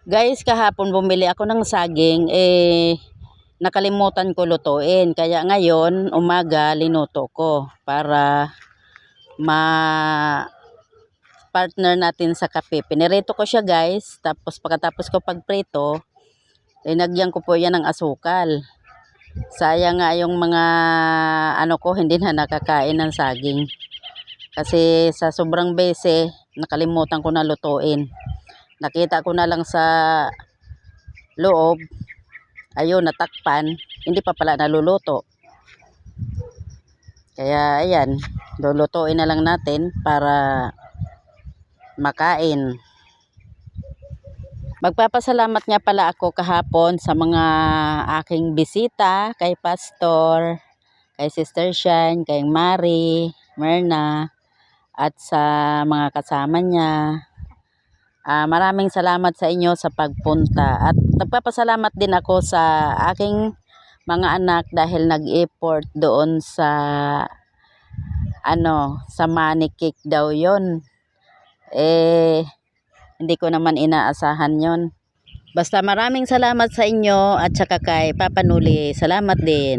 Guys, kahapon bumili ako ng saging, nakalimutan ko lutuin. Kaya ngayon, umaga, linuto ko para ma-partner natin sa kape. Pinirito ko siya guys, tapos pagkatapos ko pagprito, linagyan ko po yan ng asukal. Sayang nga yung mga ko, hindi na nakakain ng saging. Kasi sa sobrang bese, nakalimutan ko na lutuin. Nakita ko na lang sa loob, ayun, natakpan, hindi pa pala naluluto. Kaya ayan, lulutuin na lang natin para makain. Magpapasalamat nga pala ako kahapon sa mga aking bisita, kay Pastor, kay Sister Shine, kay Mari, Merna, at sa mga kasama niya. Maraming salamat sa inyo sa pagpunta, at nagpapasalamat din ako sa aking mga anak dahil nag-effort doon sa sa money cake daw yon. Hindi ko naman inaasahan yon. Basta maraming salamat sa inyo, at saka kay Papa Nuli, salamat din.